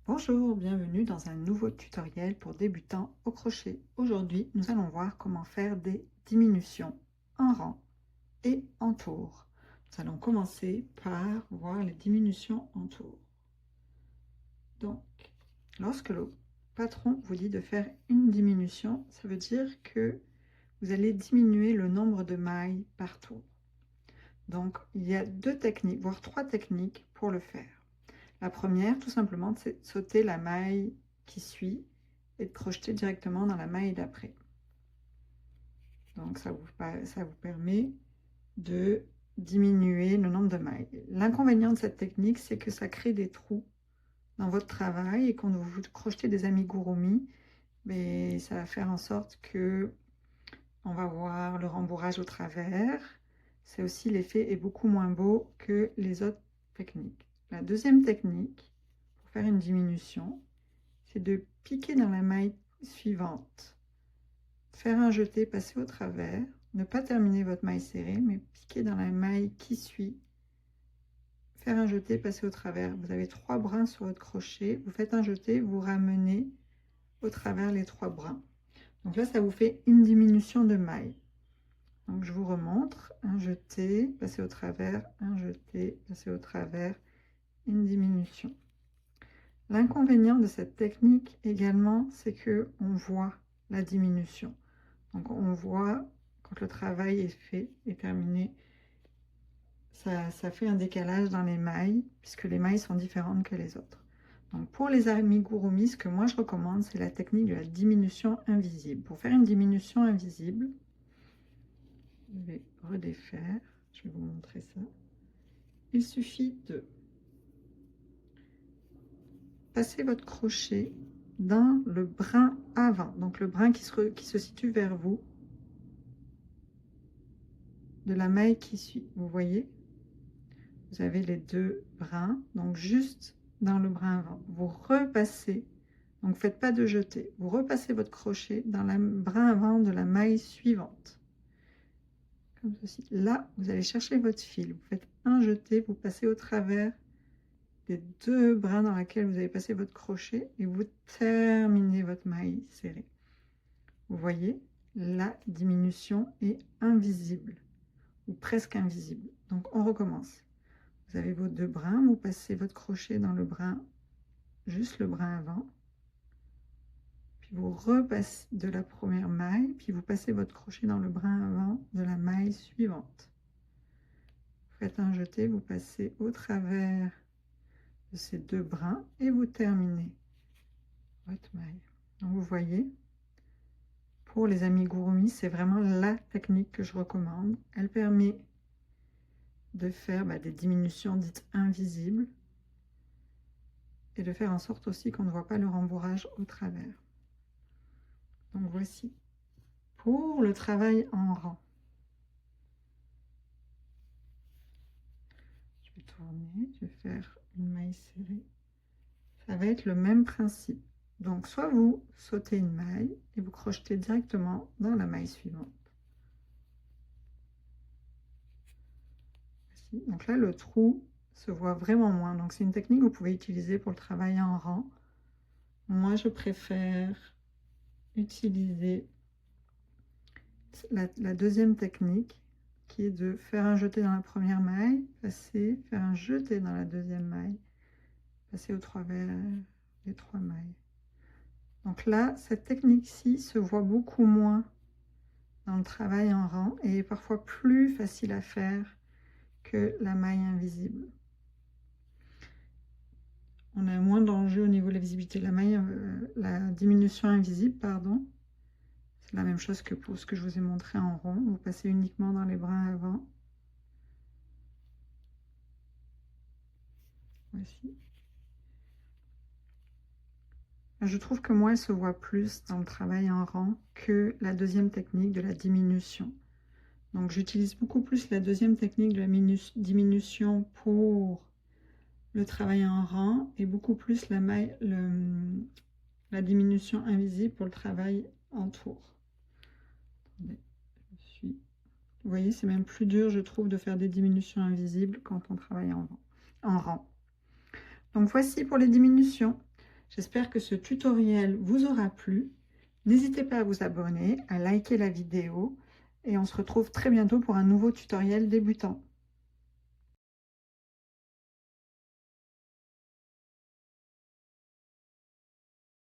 Bonjour, bienvenue dans un nouveau tutoriel pour débutants au crochet. Aujourd'hui, nous allons voir comment faire des diminutions en rang et en tour. Nous allons commencer par voir les diminutions en tour. Donc, lorsque le patron vous dit de faire une diminution, ça veut dire que vous allez diminuer le nombre de mailles par tour. Donc, il y a deux techniques, voire trois techniques pour le faire. La première, tout simplement, c'est de sauter la maille qui suit et de crocheter directement dans la maille d'après. Donc, ça vous permet de diminuer le nombre de mailles. L'inconvénient de cette technique, c'est que ça crée des trous dans votre travail et quand vous crochetez des amigurumi, mais ça va faire en sorte que on va voir le rembourrage au travers. C'est aussi, l'effet est beaucoup moins beau que les autres techniques. La deuxième technique, pour faire une diminution, c'est de piquer dans la maille suivante, faire un jeté, passer au travers, ne pas terminer votre maille serrée, mais piquer dans la maille qui suit, faire un jeté, passer au travers. Vous avez 3 brins sur votre crochet, vous faites un jeté, vous ramenez au travers les 3 brins. Donc là, ça vous fait une diminution de maille. Donc je vous remontre, un jeté, passer au travers, un jeté, passer au travers, une diminution. L'inconvénient de cette technique également, c'est que on voit la diminution. Donc on voit quand le travail est fait et terminé, ça fait un décalage dans les mailles, puisque les mailles sont différentes que les autres. Donc pour les amigurumi, ce que moi je recommande, c'est la technique de la diminution invisible. Pour faire une diminution invisible, je vais redéfaire, je vais vous montrer ça. Il suffit de passer votre crochet dans le brin avant, donc le brin qui se situe vers vous, de la maille qui suit. Vous voyez, vous avez les deux brins, donc juste dans le brin avant. Vous repassez, donc faites pas de jeté, vous repassez votre crochet dans le brin avant de la maille suivante. Comme ceci. Là, vous allez chercher votre fil, vous faites un jeté, vous passez au travers des deux brins dans lesquels vous avez passé votre crochet et vous terminez votre maille serrée. Vous voyez, la diminution est invisible ou presque invisible. Donc on recommence. Vous avez vos deux brins, vous passez votre crochet dans le brin, juste le brin avant, puis vous repassez de la première maille, puis vous passez votre crochet dans le brin avant de la maille suivante. Vous faites un jeté, vous passez au travers de ces deux brins et vous terminez votre maille. Donc vous voyez, pour les amigurumi, c'est vraiment la technique que je recommande. Elle permet de faire des diminutions dites invisibles et de faire en sorte aussi qu'on ne voit pas le rembourrage au travers. Donc voici pour le travail en rang. Je vais tourner, je vais faire une maille serrée. Ça va être le même principe. Donc soit vous sautez une maille et vous crochetez directement dans la maille suivante. Voici. Donc là, le trou se voit vraiment moins. Donc c'est une technique que vous pouvez utiliser pour le travail en rang. Moi, je préfère utiliser la deuxième technique qui est de faire un jeté dans la première maille, passer, faire un jeté dans la deuxième maille, passer au travers les 3 mailles. Donc là, cette technique-ci se voit beaucoup moins dans le travail en rang et est parfois plus facile à faire que la maille invisible. On a moins d'enjeux au niveau de la visibilité. La diminution invisible, pardon, c'est la même chose que pour ce que je vous ai montré en rond. Vous passez uniquement dans les brins avant. Voici. Je trouve que moi, elle se voit plus dans le travail en rang que la deuxième technique de la diminution. Donc, j'utilise beaucoup plus la deuxième technique de la diminution pour le travail en rang et beaucoup plus la diminution invisible pour le travail en tour. Attendez, vous voyez, c'est même plus dur, je trouve, de faire des diminutions invisibles quand on travaille en rang. Donc, voici pour les diminutions. J'espère que ce tutoriel vous aura plu. N'hésitez pas à vous abonner, à liker la vidéo et on se retrouve très bientôt pour un nouveau tutoriel débutant.